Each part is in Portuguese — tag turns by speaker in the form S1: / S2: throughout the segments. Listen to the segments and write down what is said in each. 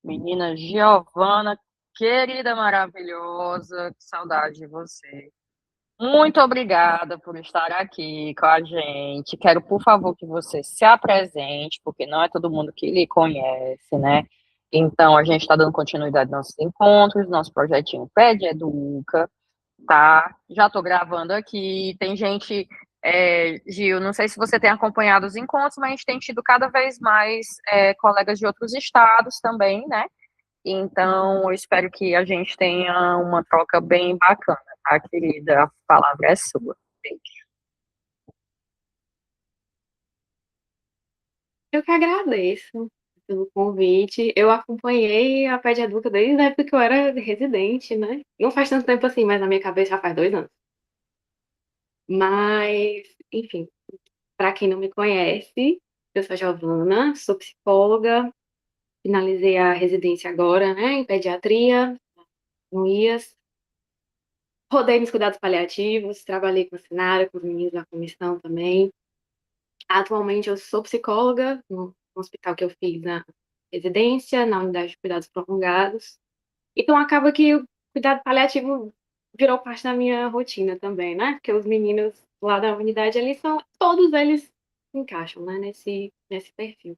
S1: Menina Giovana, querida maravilhosa, que saudade de você. Muito obrigada por estar aqui com a gente. Quero, por favor, que você se apresente, porque não é todo mundo que lhe conhece, né? Então, a gente está dando continuidade aos nossos encontros, nosso projetinho Pede Educa, tá? Já estou gravando aqui. Tem gente, Gil, não sei se você tem acompanhado os encontros, mas a gente tem tido cada vez mais colegas de outros estados também, né? Então, eu espero que a gente tenha uma troca bem bacana, tá, querida? A palavra é sua. Beijo.
S2: Eu que agradeço pelo convite. Eu acompanhei a Pé de Educa desde a época que eu era residente, né? Não faz tanto tempo assim, mas na minha cabeça já faz 2 anos. Mas, enfim, para quem não me conhece, eu sou a Giovana, sou psicóloga, finalizei a residência agora, né, em pediatria, no IAS. Rodei nos cuidados paliativos, trabalhei com a Sinara, com os meninos da comissão também. Atualmente eu sou psicóloga no hospital que eu fiz na residência, na unidade de cuidados prolongados. Então acaba que o cuidado paliativo virou parte da minha rotina também, né? Porque os meninos lá da unidade ali são, todos eles se encaixam, né, nesse perfil.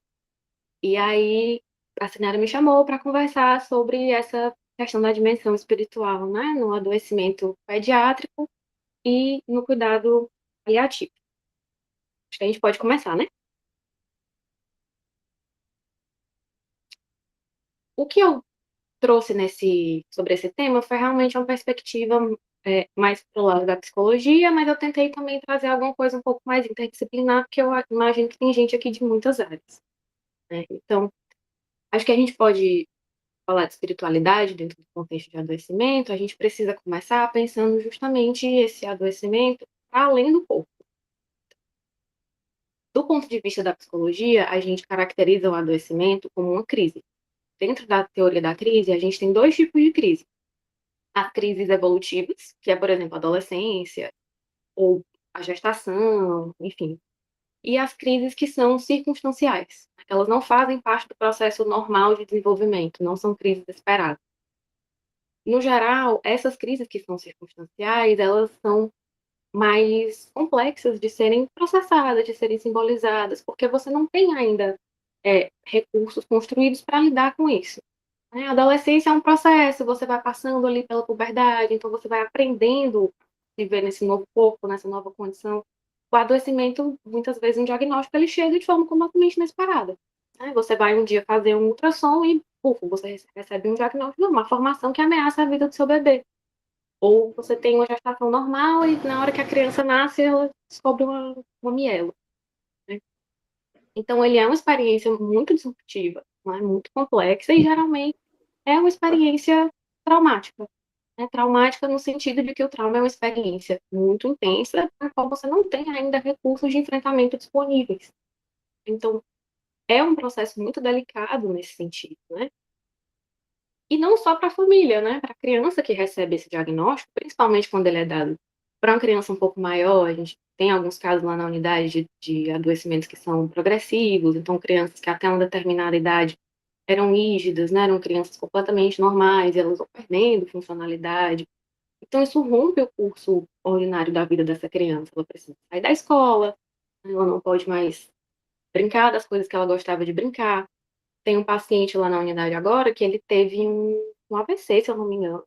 S2: E aí a Sinara me chamou para conversar sobre essa questão da dimensão espiritual, né, no adoecimento pediátrico e no cuidado paliativo. Acho que a gente pode começar, né? O que eu trouxe sobre esse tema foi realmente uma perspectiva mais pro lado da psicologia, mas eu tentei também trazer alguma coisa um pouco mais interdisciplinar, porque eu imagino que tem gente aqui de muitas áreas, né? Então, acho que a gente pode falar de espiritualidade dentro do contexto de adoecimento, a gente precisa começar pensando justamente esse adoecimento para além do corpo. Do ponto de vista da psicologia, a gente caracteriza o adoecimento como uma crise. Dentro da teoria da crise, a gente tem dois tipos de crise. As crises evolutivas, que é, por exemplo, a adolescência ou a gestação, enfim. E as crises que são circunstanciais. Elas não fazem parte do processo normal de desenvolvimento, não são crises esperadas. No geral, essas crises que são circunstanciais, elas são mais complexas de serem processadas, de serem simbolizadas, porque você não tem ainda recursos construídos para lidar com isso. Né? A adolescência é um processo, você vai passando ali pela puberdade, então você vai aprendendo a viver nesse novo corpo, nessa nova condição. O adoecimento, muitas vezes, um diagnóstico, ele chega de forma completamente inesperada. Né? Você vai um dia fazer um ultrassom e, você recebe um diagnóstico, uma formação que ameaça a vida do seu bebê. Ou você tem uma gestação normal e na hora que a criança nasce, ela descobre uma miela. Né? Então, ele é uma experiência muito disruptiva, né? Muito complexa e geralmente é uma experiência traumática. Né? Traumática no sentido de que o trauma é uma experiência muito intensa, na qual você não tem ainda recursos de enfrentamento disponíveis. Então, é um processo muito delicado nesse sentido, né? E não só para a família, né? Para a criança que recebe esse diagnóstico, principalmente quando ele é dado para uma criança um pouco maior, a gente tem alguns casos lá na unidade de adoecimentos que são progressivos, então crianças que até uma determinada idade eram rígidas, né? Eram crianças completamente normais, e elas vão perdendo funcionalidade. Então isso rompe o curso ordinário da vida dessa criança. Ela precisa sair da escola, ela não pode mais brincar das coisas que ela gostava de brincar. Tem um paciente lá na unidade agora que ele teve um AVC, se eu não me engano.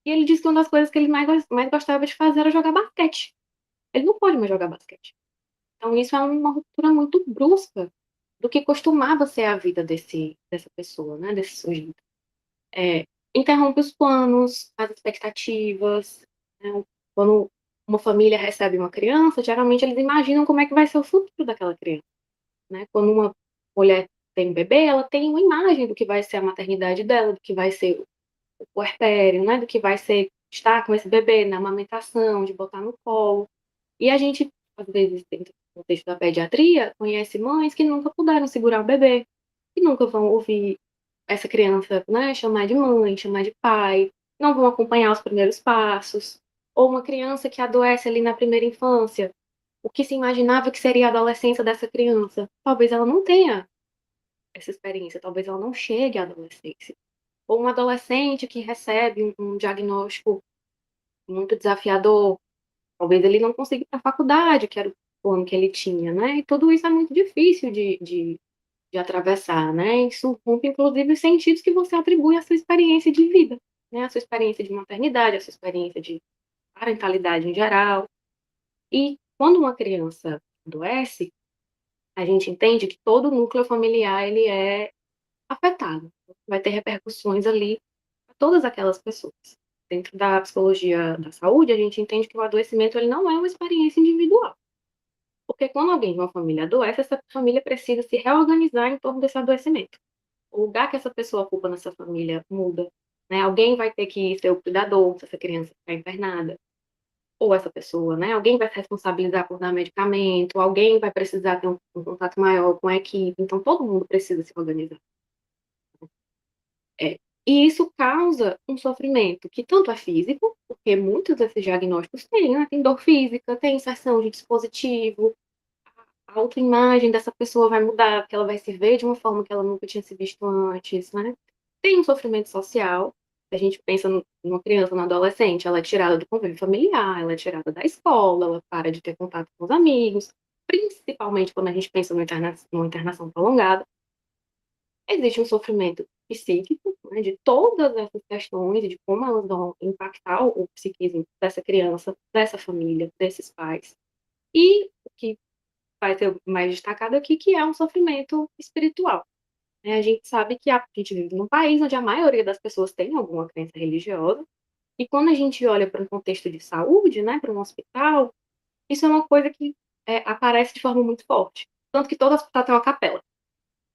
S2: E ele disse que uma das coisas que ele mais gostava de fazer era jogar basquete. Ele não pode mais jogar basquete. Então, isso é uma ruptura muito brusca do que costumava ser a vida dessa pessoa, né? Desse sujeito. É, interrompe os planos, as expectativas. Né? Quando uma família recebe uma criança, geralmente eles imaginam como é que vai ser o futuro daquela criança. Né? Quando uma mulher tem um bebê, ela tem uma imagem do que vai ser a maternidade dela, do que vai ser o puerpério, né? Do que vai ser estar com esse bebê na amamentação, de botar no colo. E a gente, às vezes, dentro do contexto da pediatria, conhece mães que nunca puderam segurar o bebê, que nunca vão ouvir essa criança, né, chamar de mãe, chamar de pai, não vão acompanhar os primeiros passos. Ou uma criança que adoece ali na primeira infância, o que se imaginava que seria a adolescência dessa criança, talvez ela não tenha essa experiência, talvez ela não chegue à adolescência. Ou um adolescente que recebe um diagnóstico muito desafiador, talvez ele não consiga ir para a faculdade, que era o plano que ele tinha, né? E tudo isso é muito difícil de atravessar, né? Isso rompe, inclusive, os sentidos que você atribui à sua experiência de vida, né? A sua experiência de maternidade, a sua experiência de parentalidade em geral. E quando uma criança adoece, a gente entende que todo o núcleo familiar ele é afetado. Vai ter repercussões ali para todas aquelas pessoas. Dentro da psicologia da saúde, a gente entende que o adoecimento ele não é uma experiência individual. Porque quando alguém de uma família adoece, essa família precisa se reorganizar em torno desse adoecimento. O lugar que essa pessoa ocupa nessa família muda, né? Alguém vai ter que ser o cuidador se essa criança ficar internada, ou essa pessoa, né? Alguém vai se responsabilizar por dar medicamento, alguém vai precisar ter um contato maior com a equipe, então todo mundo precisa se organizar. É. E isso causa um sofrimento que tanto é físico, porque muitos desses diagnósticos têm, né? Tem dor física, tem inserção de dispositivo, a autoimagem dessa pessoa vai mudar, porque ela vai se ver de uma forma que ela nunca tinha se visto antes, né? Tem um sofrimento social, a gente pensa numa criança, numa adolescente, ela é tirada do convívio familiar, ela é tirada da escola, ela para de ter contato com os amigos, principalmente quando a gente pensa numa internação prolongada. Existe um sofrimento psíquico, né, de todas essas questões e de como elas vão impactar o psiquismo dessa criança, dessa família, desses pais. E o que vai ser mais destacado aqui, que é um sofrimento espiritual. Né? A gente sabe que a gente vive num país onde a maioria das pessoas tem alguma crença religiosa, e quando a gente olha para um contexto de saúde, né, para um hospital, isso é uma coisa que aparece de forma muito forte. Tanto que todo hospital tem uma capela.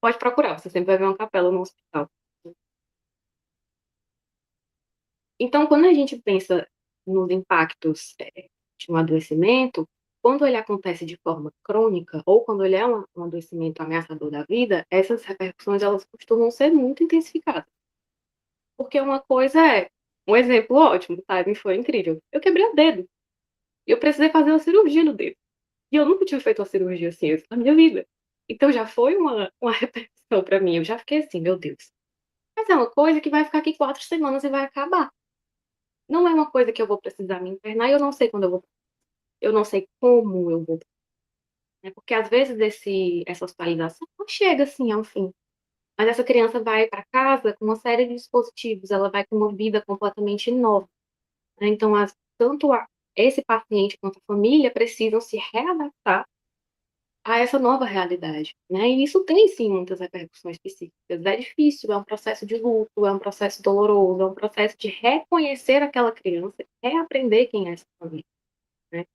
S2: Pode procurar, você sempre vai ver uma capela no hospital. Então, quando a gente pensa nos impactos de um adoecimento, quando ele acontece de forma crônica ou quando ele é um adoecimento ameaçador da vida, essas repercussões elas costumam ser muito intensificadas. Porque uma coisa é, um exemplo ótimo, sabe? Foi incrível. Eu quebrei o dedo e eu precisei fazer uma cirurgia no dedo. E eu nunca tinha feito uma cirurgia assim antes na minha vida. Então já foi uma repercussão para mim. Eu já fiquei assim, meu Deus. Mas é uma coisa que vai ficar aqui 4 semanas e vai acabar. Não é uma coisa que eu vou precisar me internar e eu não sei quando eu não sei como eu vou, né? Porque às vezes essa hospitalização não chega assim ao fim. Mas essa criança vai para casa com uma série de dispositivos, ela vai com uma vida completamente nova, né? Então, tanto esse paciente quanto a família precisam se readaptar a essa nova realidade, né? E isso tem sim muitas repercussões psíquicas. É difícil, é um processo de luto, é um processo doloroso, é um processo de reconhecer aquela criança, reaprender quem é essa família, né?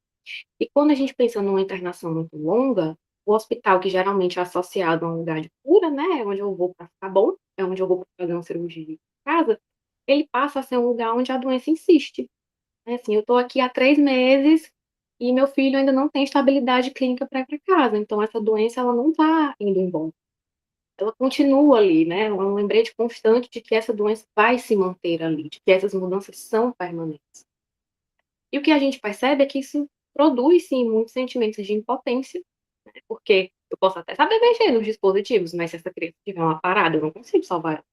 S2: E quando a gente pensa numa internação muito longa, o hospital, que geralmente é associado a um lugar de cura, né, é onde eu vou para ficar bom, é onde eu vou para fazer uma cirurgia em casa, ele passa a ser um lugar onde a doença insiste. É assim, eu estou aqui há 3 meses e meu filho ainda não tem estabilidade clínica para ir para casa, então essa doença ela não está indo embora. Ela continua ali, né? É um lembrete constante de que essa doença vai se manter ali, de que essas mudanças são permanentes. E o que a gente percebe é que isso produz, sim, muitos sentimentos de impotência, né? Porque eu posso até saber mexer nos dispositivos, mas se essa criança tiver uma parada, eu não consigo salvar ela.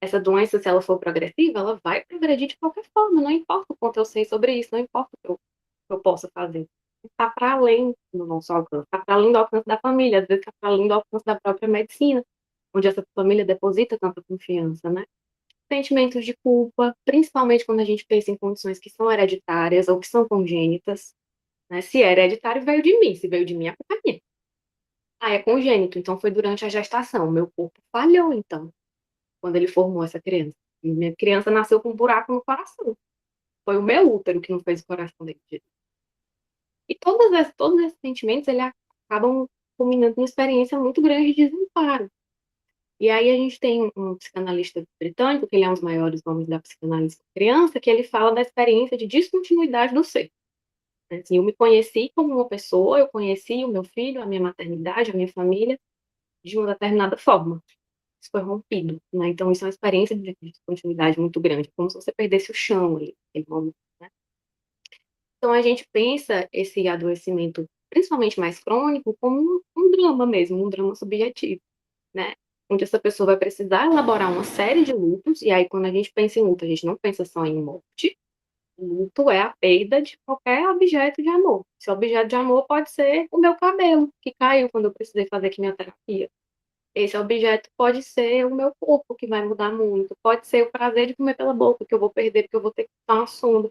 S2: Essa doença, se ela for progressiva, ela vai progredir de qualquer forma, não importa o quanto eu sei sobre isso, não importa o que eu possa fazer. Está para além do nosso alcance, está para além do alcance da família, às vezes está para além do alcance da própria medicina, onde essa família deposita tanta confiança, né? Sentimentos de culpa, principalmente quando a gente pensa em condições que são hereditárias ou que são congênitas, né? Se é hereditário, veio de mim, se veio de mim, é culpa minha. Ah, é congênito, então foi durante a gestação, meu corpo falhou, então, quando ele formou essa criança. E minha criança nasceu com um buraco no coração. Foi o meu útero que não fez o coração dele. E todos esses sentimentos, ele acabam culminando uma experiência muito grande de desamparo. E aí a gente tem um psicanalista britânico, que ele é um dos maiores nomes da psicanálise com criança, que ele fala da experiência de descontinuidade do ser. Assim, eu me conheci como uma pessoa, eu conheci o meu filho, a minha maternidade, a minha família, de uma determinada forma. Isso foi rompido, né? Então isso é uma experiência de descontinuidade muito grande, como se você perdesse o chão ali, naquele momento, né? Então a gente pensa esse adoecimento, principalmente mais crônico, como um drama mesmo, um drama subjetivo, né? onde essa pessoa vai precisar elaborar uma série de lutos, e aí quando a gente pensa em luto, a gente não pensa só em morte. Luto é a perda de qualquer objeto de amor. Esse objeto de amor pode ser o meu cabelo, que caiu quando eu precisei fazer quimioterapia. Esse objeto pode ser o meu corpo, que vai mudar muito. Pode ser o prazer de comer pela boca, que eu vou perder porque eu vou ter que dar uma sonda.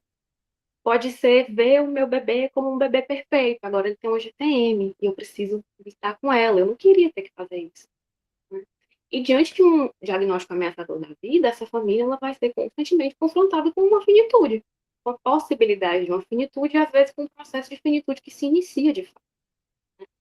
S2: Pode ser ver o meu bebê como um bebê perfeito. Agora ele tem uma GTM e eu preciso estar com ela. Eu não queria ter que fazer isso, né? E diante de um diagnóstico ameaçador da vida, essa família ela vai ser constantemente confrontada com uma finitude, com a possibilidade de uma finitude, e às vezes com um processo de finitude que se inicia de fato.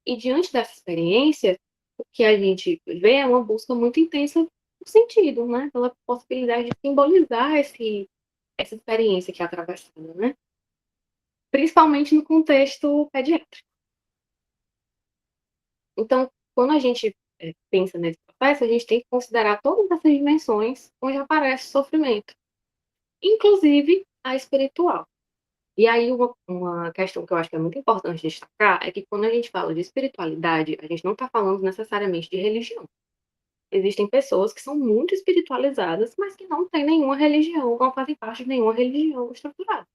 S2: E diante dessa experiência, o que a gente vê é uma busca muito intensa por sentido, né? Pela possibilidade de simbolizar essa experiência que é atravessada, né? Principalmente no contexto pediátrico. Então, quando a gente pensa nesse processo, a gente tem que considerar todas essas dimensões onde aparece sofrimento, inclusive a espiritual. E aí, uma questão que eu acho que é muito importante destacar é que quando a gente fala de espiritualidade, a gente não está falando necessariamente de religião. Existem pessoas que são muito espiritualizadas, mas que não têm nenhuma religião, não fazem parte de nenhuma religião estruturada.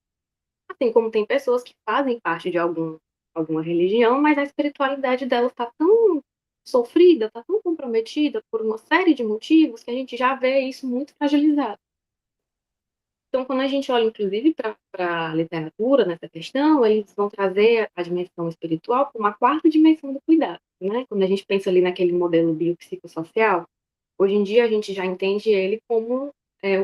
S2: Assim como tem pessoas que fazem parte de alguma religião, mas a espiritualidade delas está tão sofrida, está tão comprometida por uma série de motivos que a gente já vê isso muito fragilizado. Então, quando a gente olha, inclusive, para a literatura nessa questão, eles vão trazer a dimensão espiritual como a quarta dimensão do cuidado, né? Quando a gente pensa ali naquele modelo biopsicossocial, hoje em dia a gente já entende ele como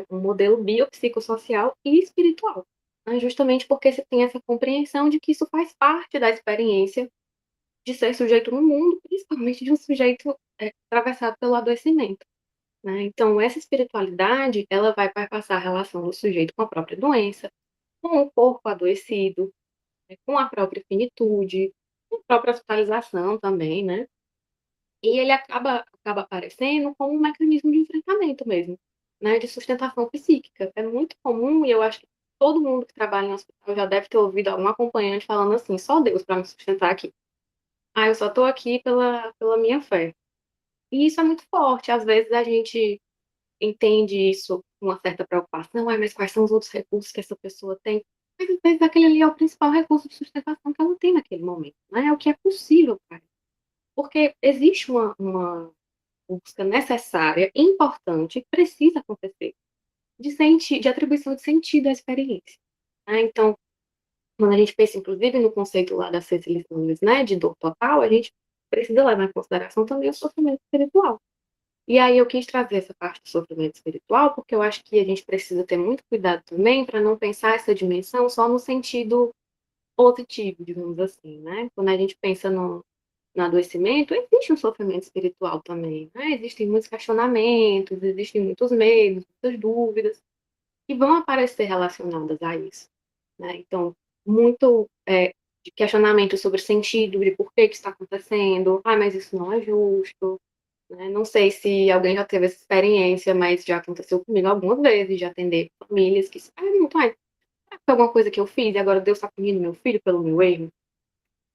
S2: um modelo biopsicossocial e espiritual, né? Justamente porque você tem essa compreensão de que isso faz parte da experiência de ser sujeito no mundo, principalmente de um sujeito atravessado pelo adoecimento, né? Então, essa espiritualidade, ela vai perpassar a relação do sujeito com a própria doença, com o corpo adoecido, né, com a própria finitude, com a própria hospitalização também, né? E ele acaba aparecendo como um mecanismo de enfrentamento mesmo, né, de sustentação psíquica. É muito comum, e eu acho que todo mundo que trabalha em hospital já deve ter ouvido algum acompanhante falando assim: só Deus para me sustentar aqui. Ah, eu só estou aqui pela minha fé. E isso é muito forte. Às vezes a gente entende isso com uma certa preocupação, mas quais são os outros recursos que essa pessoa tem? Mas às vezes aquele ali é o principal recurso de sustentação que ela tem naquele momento, né? É o que é possível para ela. Porque existe uma busca necessária, importante, precisa acontecer, de atribuição de sentido à experiência, né? Então, quando a gente pensa, inclusive, no conceito lá da Cecily Lewis, né, de dor total, a gente precisa levar em consideração também o sofrimento espiritual. E aí eu quis trazer essa parte do sofrimento espiritual, porque eu acho que a gente precisa ter muito cuidado também para não pensar essa dimensão só no sentido positivo, digamos assim, né? Quando a gente pensa no adoecimento, existe um sofrimento espiritual também, né? Existem muitos questionamentos, existem muitos medos, muitas dúvidas que vão aparecer relacionadas a isso, né? Então, muito de questionamento sobre sentido, de por que que está acontecendo, ah, mas isso não é justo, né? Não sei se alguém já teve essa experiência, mas já aconteceu comigo algumas vezes, de atender famílias que se perguntam, ah, foi alguma coisa que eu fiz e agora Deus está punindo meu filho pelo meu erro?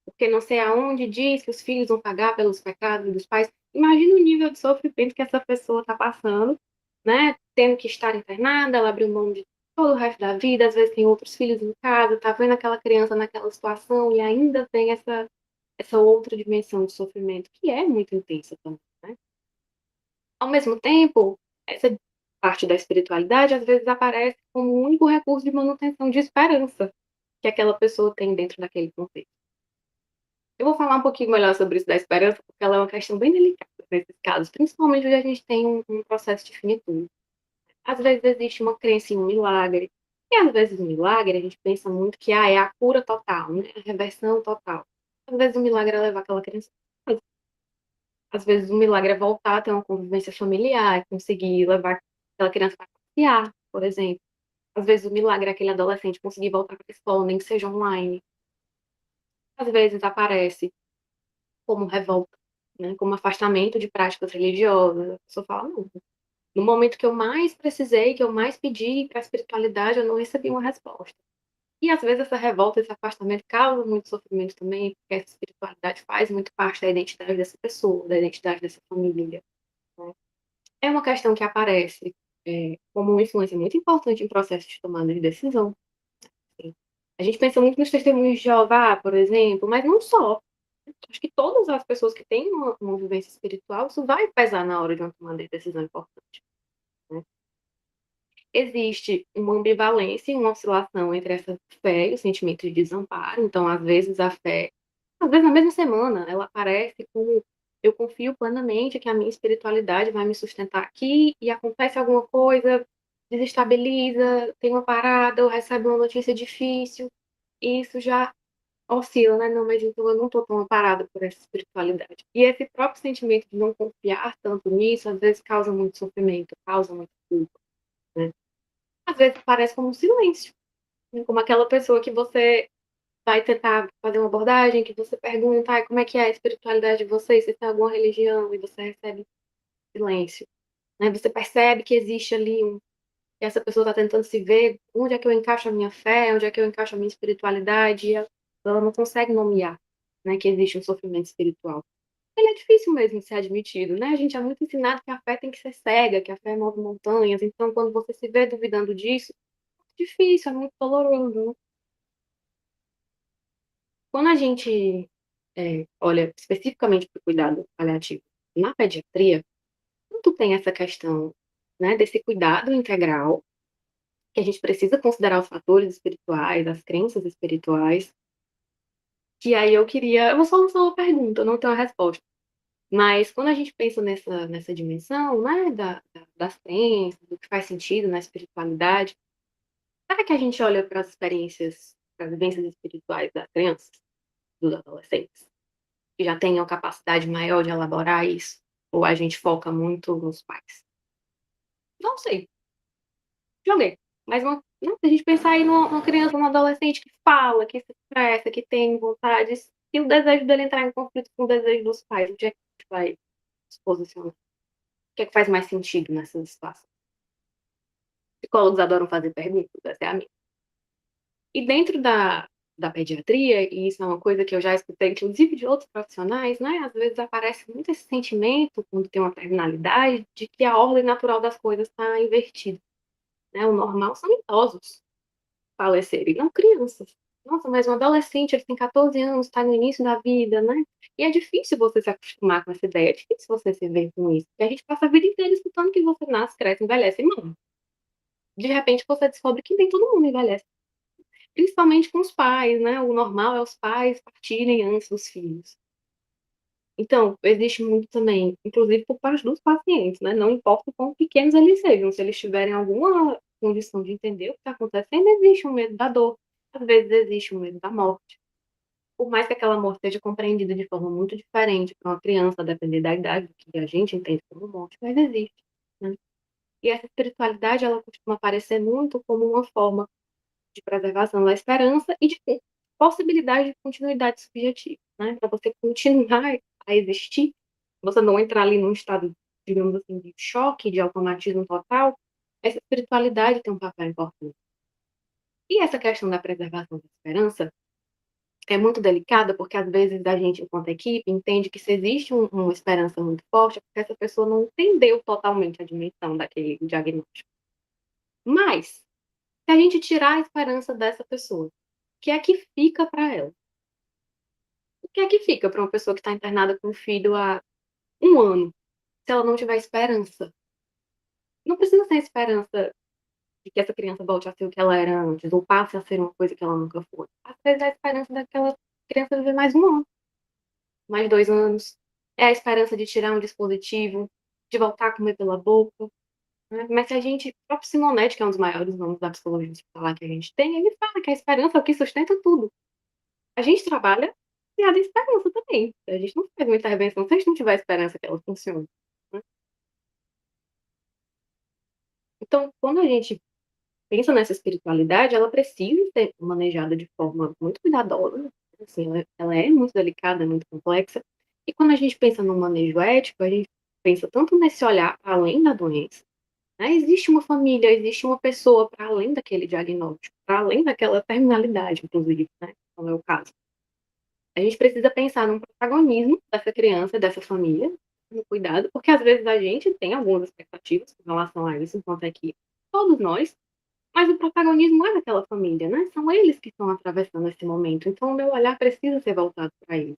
S2: Porque não sei aonde diz que os filhos vão pagar pelos pecados dos pais. Imagina o nível de sofrimento que essa pessoa está passando, né? Tendo que estar internada, ela abriu mão de todo o resto da vida, às vezes tem outros filhos em casa, tá vendo aquela criança naquela situação e ainda tem essa outra dimensão de sofrimento que é muito intensa também, né? Ao mesmo tempo, essa parte da espiritualidade às vezes aparece como o único recurso de manutenção de esperança que aquela pessoa tem dentro daquele contexto. Eu vou falar um pouquinho melhor sobre isso da esperança, porque ela é uma questão bem delicada nesses casos, principalmente onde a gente tem um processo de finitude. Às vezes existe uma crença em um milagre, e às vezes o milagre a gente pensa muito que é a cura total, né? A reversão total. Às vezes o milagre é levar aquela criança. Às vezes o milagre é voltar a ter uma convivência familiar, conseguir levar aquela criança para passear, por exemplo. Às vezes o milagre é aquele adolescente conseguir voltar para a escola, nem que seja online. Às vezes aparece como revolta, né, como afastamento de práticas religiosas. A pessoa fala, não, no momento que eu mais precisei, que eu mais pedi para a espiritualidade, eu não recebi uma resposta. E às vezes essa revolta, esse afastamento causa muito sofrimento também, porque essa espiritualidade faz muito parte da identidade dessa pessoa, da identidade dessa família, né? questão que aparece como uma influência muito importante em processo de tomada de decisão. Assim. A gente pensa muito nos testemunhos de Jeová, por exemplo, mas não só. Acho que todas as pessoas que têm uma vivência espiritual, isso vai pesar na hora de uma tomada de decisão importante. Né? Existe uma ambivalência e uma oscilação entre essa fé e o sentimento de desamparo. Então, às vezes, a fé, às vezes na mesma semana, ela aparece como eu confio plenamente que a minha espiritualidade vai me sustentar aqui e acontece alguma coisa, desestabiliza, tem uma parada, eu recebo uma notícia difícil, e isso já oscila, né? Não, mas então eu não estou tão amparada por essa espiritualidade. E esse próprio sentimento de não confiar tanto nisso, às vezes causa muito sofrimento, causa muita culpa, né? Às vezes parece como um silêncio, né? Como aquela pessoa que você vai tentar fazer uma abordagem, que você pergunta, ah, como é que é a espiritualidade de vocês, se tem alguma religião, e você recebe silêncio, né? Você percebe que existe ali que essa pessoa está tentando se ver, onde é que eu encaixo a minha fé, onde é que eu encaixo a minha espiritualidade, e ela não consegue nomear, né, que existe um sofrimento espiritual. Ele é difícil mesmo de ser admitido, né? A gente é muito ensinado que a fé tem que ser cega, que a fé move montanhas, então quando você se vê duvidando disso, é difícil, é muito doloroso, né? Quando a gente olha especificamente para o cuidado paliativo na pediatria, tanto tem essa questão, né, desse cuidado integral, que a gente precisa considerar os fatores espirituais, as crenças espirituais, que aí eu vou só lançar uma pergunta, eu não tenho a resposta. Mas quando a gente pensa nessa dimensão, né, das crenças, do que faz sentido na espiritualidade, será que a gente olha para as experiências, para as vivências espirituais das crianças, dos adolescentes, que já têm uma capacidade maior de elaborar isso? Ou a gente foca muito nos pais? Não sei, joguei. Mas né, se a gente pensar aí numa criança, num adolescente que fala, que se expressa, que tem vontades, e o desejo dele entrar em conflito com o desejo dos pais, onde é que a gente vai se posicionar? O que é que faz mais sentido nessa situação? Psicólogos adoram fazer perguntas, essa é a minha. E dentro da pediatria, e isso é uma coisa que eu já escutei, inclusive de outros profissionais, né? Às vezes aparece muito esse sentimento, quando tem uma terminalidade, de que a ordem natural das coisas está invertida. Né? O normal são idosos falecerem, não crianças. Nossa, mas um adolescente, ele tem 14 anos, está no início da vida, né? E é difícil você se acostumar com essa ideia, é difícil você se ver com isso. Porque a gente passa a vida inteira escutando que você nasce, cresce, envelhece e morre. De repente você descobre que nem todo mundo envelhece. Principalmente com os pais, né? O normal é os pais partirem antes dos filhos. Então, existe muito também, inclusive por parte dos pacientes, né? Não importa o quão pequenos eles sejam, se eles tiverem alguma condição de entender o que está acontecendo, existe um medo da dor, às vezes existe um medo da morte. Por mais que aquela morte seja compreendida de forma muito diferente para uma criança, a depender da idade, do que a gente entende como morte, mas existe. Né? E essa espiritualidade, ela costuma aparecer muito como uma forma de preservação da esperança e de possibilidade de continuidade subjetiva, né? Para você continuar a existir, você não entrar ali num estado, digamos assim, de choque, de automatismo total, essa espiritualidade tem um papel importante. E essa questão da preservação da esperança é muito delicada, porque às vezes a gente, enquanto equipe, entende que se existe uma esperança muito forte, é porque essa pessoa não entendeu totalmente a dimensão daquele diagnóstico. Mas, se a gente tirar a esperança dessa pessoa, o que é que fica para ela? O que é que fica para uma pessoa que está internada com um filho há um ano, se ela não tiver esperança? Não precisa ser esperança de que essa criança volte a ser o que ela era antes, ou passe a ser uma coisa que ela nunca foi. Às vezes é a esperança daquela criança viver mais um ano, mais 2 anos. É a esperança de tirar um dispositivo, de voltar a comer pela boca. Né? Mas se a gente, o próprio Simonetti, que é um dos maiores nomes da psicologia hospitalar que a gente tem, ele fala que a esperança é o que sustenta tudo. A gente trabalha baseado em esperança também. A gente não faz uma intervenção se a gente não tiver esperança que ela funcione. Né? Então, quando a gente pensa nessa espiritualidade, ela precisa ser manejada de forma muito cuidadosa. Assim, ela é muito delicada, é muito complexa. E quando a gente pensa no manejo ético, a gente pensa tanto nesse olhar para além da doença. Né? Existe uma família, existe uma pessoa para além daquele diagnóstico, para além daquela terminalidade, inclusive, né? Como é o caso. A gente precisa pensar no protagonismo dessa criança, dessa família, no cuidado, porque às vezes a gente tem algumas expectativas com relação a isso, enquanto é que todos nós, mas o protagonismo é daquela família, né? São eles que estão atravessando esse momento, então o meu olhar precisa ser voltado para eles.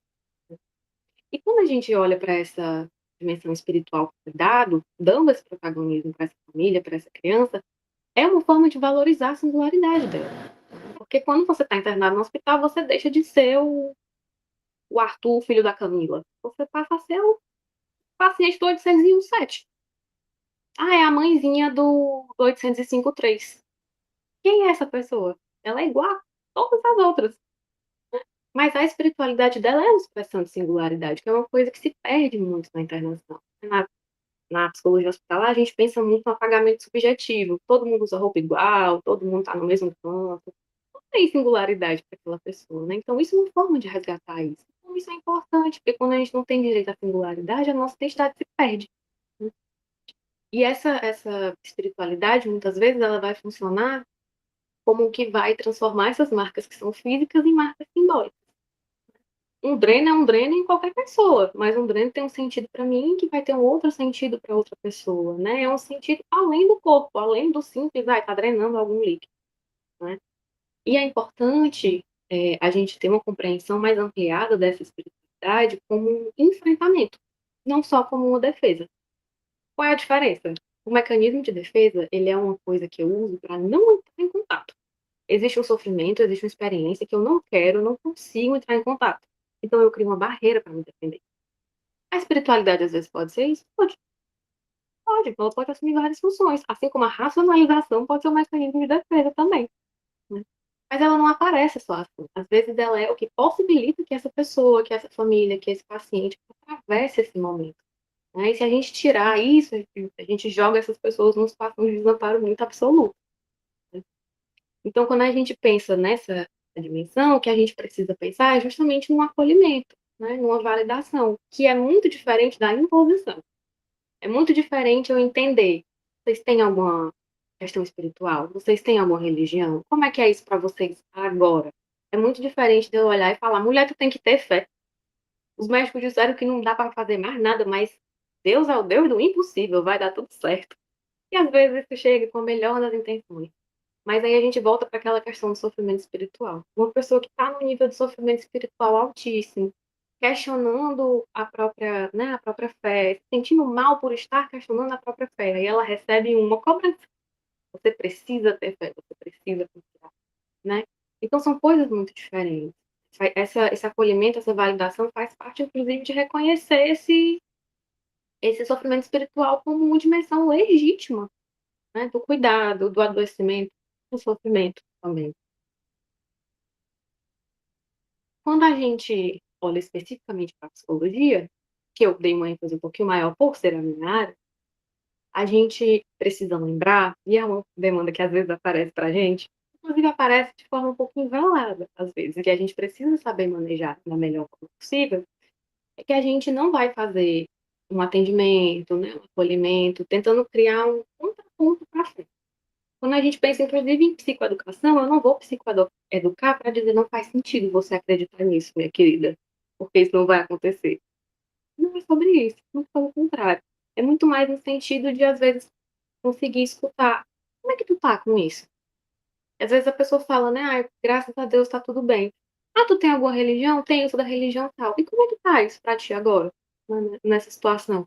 S2: E quando a gente olha para essa dimensão espiritual com cuidado, dando esse protagonismo para essa família, para essa criança, é uma forma de valorizar a singularidade dela. Porque quando você está internado no hospital, você deixa de ser o Arthur, filho da Camila. Você passa a ser o paciente do 807. Ah, é a mãezinha do 805-3. Quem é essa pessoa? Ela é igual a todas as outras. Mas a espiritualidade dela é uma expressão de singularidade, que é uma coisa que se perde muito na internação. Na psicologia hospitalar, a gente pensa muito no apagamento subjetivo. Todo mundo usa roupa igual, todo mundo está no mesmo canto. Não tem singularidade para aquela pessoa, né? Então, isso é uma forma de resgatar isso. Então, isso é importante, porque quando a gente não tem direito à singularidade, a nossa identidade se perde. Né? E essa espiritualidade, muitas vezes, ela vai funcionar como o que vai transformar essas marcas que são físicas em marcas simbólicas. Um dreno é um dreno em qualquer pessoa, mas um dreno tem um sentido para mim que vai ter um outro sentido para outra pessoa, né? É um sentido além do corpo, além do simples, tá drenando algum líquido, né? E é importante a gente ter uma compreensão mais ampliada dessa espiritualidade como um enfrentamento, não só como uma defesa. Qual é a diferença? O mecanismo de defesa, ele é uma coisa que eu uso para não entrar em contato. Existe um sofrimento, existe uma experiência que eu não quero, não consigo entrar em contato. Então eu crio uma barreira para me defender. A espiritualidade às vezes pode ser isso? Pode. Pode. Ela pode assumir várias funções. Assim como a racionalização pode ser um mecanismo de defesa também. Né? Mas ela não aparece só assim. Às vezes ela é o que possibilita que essa pessoa, que essa família, que esse paciente atravesse esse momento. Né? E se a gente tirar isso, a gente joga essas pessoas num espaço de desamparo muito absoluto. Né? Então, quando a gente pensa nessa dimensão, o que a gente precisa pensar é justamente no acolhimento, né? Numa validação, que é muito diferente da imposição. É muito diferente eu entender. Vocês têm alguma questão espiritual? Vocês têm alguma religião? Como é que é isso para vocês agora? É muito diferente de eu olhar e falar, mulher, tu tem que ter fé. Os médicos disseram que não dá para fazer mais nada, mas Deus é o Deus do impossível, vai dar tudo certo. E às vezes isso chega com a melhor das intenções. Mas aí a gente volta para aquela questão do sofrimento espiritual. Uma pessoa que está no nível de sofrimento espiritual altíssimo, questionando a própria fé, se sentindo mal por estar questionando a própria fé, aí ela recebe uma cobrança. Você precisa ter fé, você precisa confiar, né? Então são coisas muito diferentes. Esse acolhimento, essa validação faz parte, inclusive, de reconhecer esse sofrimento espiritual como uma dimensão legítima, né? Do cuidado, do adoecimento, do sofrimento também. Quando a gente olha especificamente para a psicologia, que eu dei uma ênfase um pouquinho maior por ser a minha área, a gente precisa lembrar, e é uma demanda que às vezes aparece para a gente, inclusive aparece de forma um pouquinho velada, às vezes, e que a gente precisa saber manejar da melhor forma possível, é que a gente não vai fazer um atendimento, né, um acolhimento, tentando criar um contraponto para frente. Quando a gente pensa, inclusive, em psicoeducação, eu não vou psicoeducar para dizer não faz sentido você acreditar nisso, minha querida, porque isso não vai acontecer. Não é sobre isso, muito pelo contrário. É muito mais no sentido de, às vezes, conseguir escutar. Como é que tu tá com isso? Às vezes a pessoa fala, né, ah, graças a Deus tá tudo bem. Ah, tu tem alguma religião? Tenho, eu sou da religião tal. E como é que tá isso pra ti agora, nessa situação?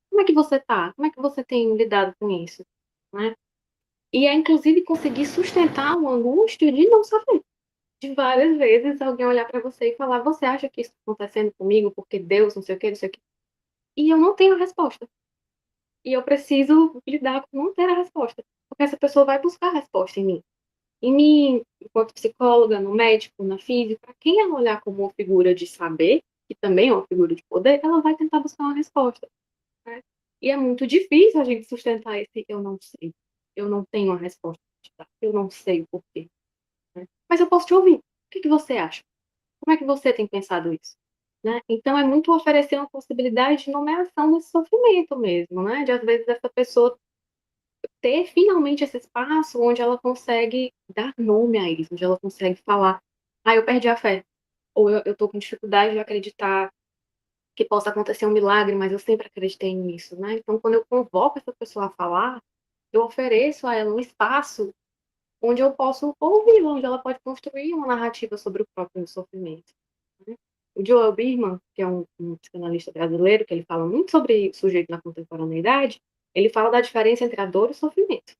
S2: Como é que você tá? Como é que você tem lidado com isso? Né? E é, inclusive, conseguir sustentar uma angústia de não saber. De várias vezes alguém olhar para você e falar: Você acha que isso está acontecendo comigo porque Deus, não sei o que, não sei o que. E eu não tenho a resposta. E eu preciso lidar com não ter a resposta. Porque essa pessoa vai buscar a resposta em mim. Em mim, enquanto psicóloga, no médico, na física, quem ela olhar como uma figura de saber, que também é uma figura de poder, ela vai tentar buscar uma resposta. Né? E é muito difícil a gente sustentar esse eu não sei. Eu não tenho a resposta para te dar. Eu não sei o porquê. Né? Mas eu posso te ouvir. O que que você acha? Como é que você tem pensado isso? Né? Então, é muito oferecer uma possibilidade de nomeação desse sofrimento mesmo, né? De, às vezes, essa pessoa ter finalmente esse espaço onde ela consegue dar nome a isso, onde ela consegue falar, ah, eu perdi a fé, ou eu tô com dificuldade de acreditar que possa acontecer um milagre, mas eu sempre acreditei nisso, né? Então, quando eu convoco essa pessoa a falar, eu ofereço a ela um espaço onde eu posso ouvir, onde ela pode construir uma narrativa sobre o próprio sofrimento, né? O Joel Birman, que é um psicanalista brasileiro, que ele fala muito sobre sujeito na contemporaneidade, ele fala da diferença entre a dor e o sofrimento.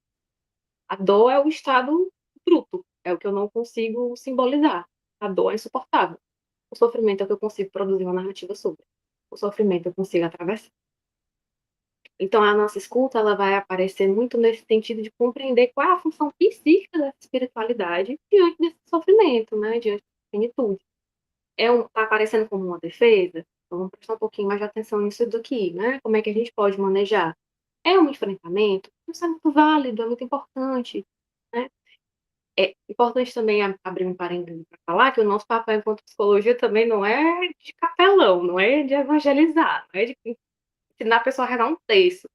S2: A dor é o estado bruto, é o que eu não consigo simbolizar. A dor é insuportável. O sofrimento é o que eu consigo produzir uma narrativa sobre. O sofrimento eu consigo atravessar. Então, a nossa escuta ela vai aparecer muito nesse sentido de compreender qual é a função psíquica dessa espiritualidade diante desse sofrimento, né? Diante da finitude. Tá aparecendo como uma defesa? Então, vamos prestar um pouquinho mais de atenção nisso daqui, né? Como é que a gente pode manejar? É um enfrentamento? Isso é muito válido, é muito importante, né? É importante também abrir um parênteses para falar que o nosso papel enquanto psicologia também não é de capelão, não é de evangelizar, não é de ensinar a pessoa a rezar um texto.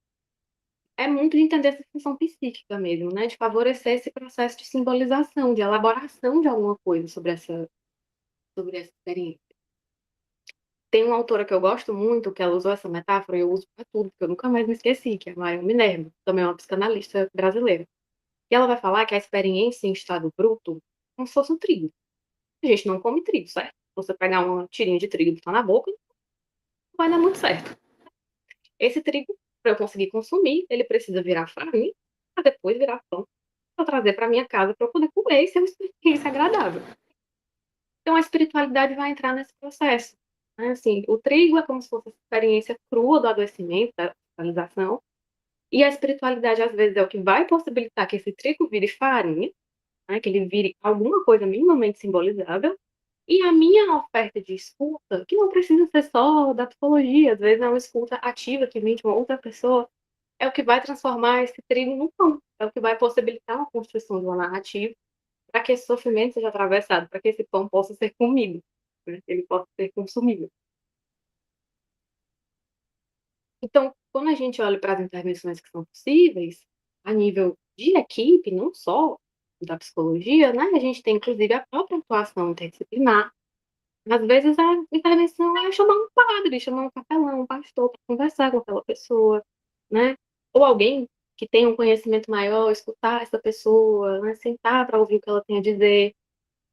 S2: É muito de entender essa função psíquica mesmo, né? De favorecer esse processo de simbolização, de elaboração de alguma coisa sobre essa experiência. Tem uma autora que eu gosto muito, que ela usou essa metáfora, e eu uso para tudo, porque eu nunca mais me esqueci, que é a Maria Minerva, também é uma psicanalista brasileira. E ela vai falar que a experiência em estado bruto é como se fosse um trigo. A gente não come trigo, certo? Você pegar uma tirinha de trigo e botar na boca, não vai dar muito certo. Esse trigo, para eu conseguir consumir, ele precisa virar farinha, para depois virar pão, para trazer para minha casa para eu poder comer e ser uma experiência agradável. Então a espiritualidade vai entrar nesse processo, né? Assim, o trigo é como se fosse a experiência crua do adoecimento, da realização, e a espiritualidade às vezes é o que vai possibilitar que esse trigo vire farinha, né? Que ele vire alguma coisa minimamente simbolizável. E a minha oferta de escuta, que não precisa ser só da psicologia, às vezes é uma escuta ativa que vem de uma outra pessoa, é o que vai transformar esse trigo num pão, é o que vai possibilitar a construção de uma narrativa para que esse sofrimento seja atravessado, para que esse pão possa ser comido, para que ele possa ser consumido. Então, quando a gente olha para as intervenções que são possíveis, a nível de equipe, não só da psicologia, né? A gente tem inclusive a própria atuação interdisciplinar. Às vezes a intervenção é chamar um padre, chamar um capelão, um pastor para conversar com aquela pessoa, né? Ou alguém que tenha um conhecimento maior, escutar essa pessoa, né? Sentar para ouvir o que ela tem a dizer.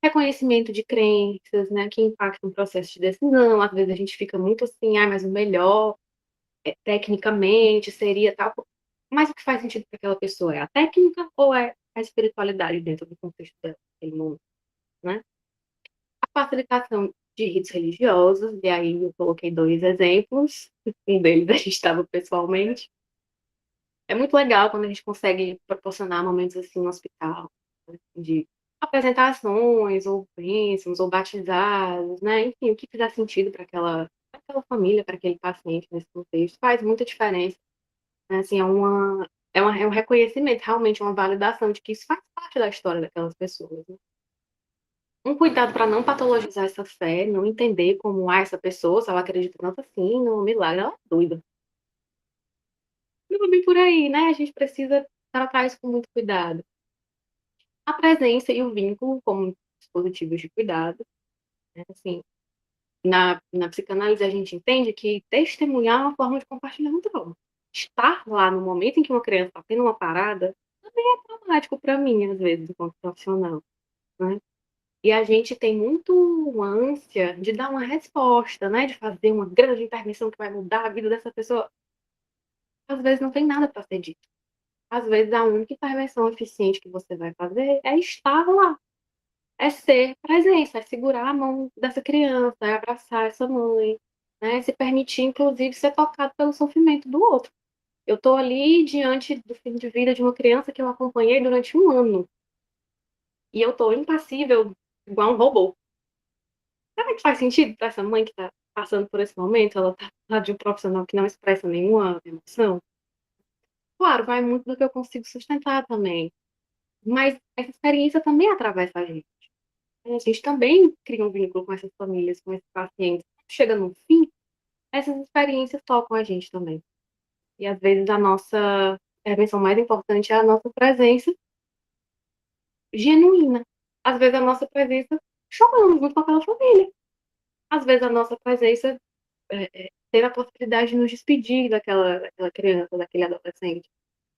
S2: Reconhecimento de crenças, né? Que impactam o processo de decisão. Às vezes a gente fica muito assim, mas o melhor tecnicamente seria tal. Mas o que faz sentido para aquela pessoa é a técnica ou é a espiritualidade dentro do contexto daquele momento, né? A facilitação de ritos religiosos, e aí eu coloquei dois exemplos, um deles a gente estava pessoalmente. É muito legal quando a gente consegue proporcionar momentos assim no hospital, né, de apresentações, ou bênçãos, ou batizados, né? Enfim, o que fizer sentido para aquela família, para aquele paciente nesse contexto, faz muita diferença, né? Assim, é um reconhecimento, realmente uma validação de que isso faz parte da história daquelas pessoas, né? Um cuidado para não patologizar essa fé, não entender como essa pessoa, se ela acredita tanto assim no milagre, ela é doida. Não é bem por aí, né? A gente precisa tratar isso com muito cuidado. A presença e o vínculo como dispositivos de cuidado, né? Assim, na psicanálise a gente entende que testemunhar é uma forma de compartilhar um trauma. Estar lá no momento em que uma criança está tendo uma parada também é traumático para mim, às vezes, enquanto profissional, né? E a gente tem muito ânsia de dar uma resposta, né? De fazer uma grande intervenção que vai mudar a vida dessa pessoa. Às vezes não tem nada para ser dito. Às vezes a única intervenção eficiente que você vai fazer é estar lá. É ser presença, é segurar a mão dessa criança, é abraçar essa mãe, né? Se permitir, inclusive, ser tocado pelo sofrimento do outro. Eu estou ali diante do fim de vida de uma criança que eu acompanhei durante um ano. E eu estou impassível, igual um robô. Será que faz sentido para essa mãe que está passando por esse momento? Ela está lá de um profissional que não expressa nenhuma emoção? Claro, vai muito do que eu consigo sustentar também. Mas essa experiência também atravessa a gente. A gente também cria um vínculo com essas famílias, com esses pacientes. Chega no fim, essas experiências tocam a gente também. E às vezes a nossa intervenção mais importante é a nossa presença genuína. Às vezes a nossa presença chorando junto com aquela família. Às vezes a nossa presença ter a possibilidade de nos despedir daquela criança, daquele adolescente,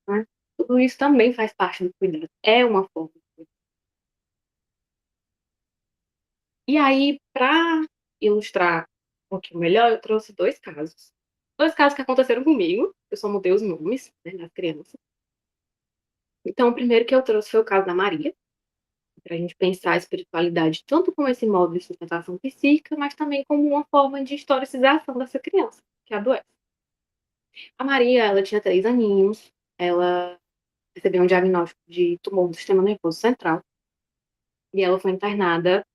S2: né? Tudo isso também faz parte do cuidado. É uma forma de cuidar. E aí, para ilustrar um pouquinho melhor, eu trouxe dois casos. Dois casos que aconteceram comigo. Eu só mudei os nomes, né, das crianças. Então, o primeiro que eu trouxe foi o caso da Maria, para a gente pensar a espiritualidade tanto como esse modo de sustentação psíquica, mas também como uma forma de historicização dessa criança que adoece. A Maria, ela tinha 3 aninhos, ela recebeu um diagnóstico de tumor do sistema nervoso central e ela foi internada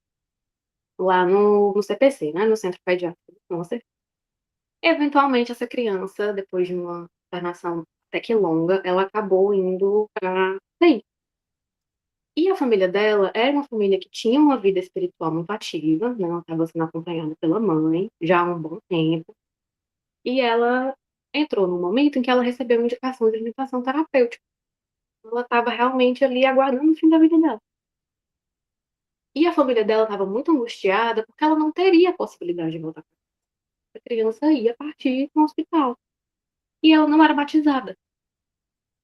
S2: lá no CPC, né, no Centro Pediátrico do Câncer. Eventualmente, essa criança, depois de uma internação até que longa, ela acabou indo para UTI. E a família dela era uma família que tinha uma vida espiritual muito ativa, né? Ela estava sendo acompanhada pela mãe já há um bom tempo. E ela entrou num momento em que ela recebeu indicação de orientação terapêutica. Ela estava realmente ali aguardando o fim da vida dela. E a família dela estava muito angustiada porque ela não teria a possibilidade de voltar para casa. A criança ia partir para um hospital. E ela não era batizada.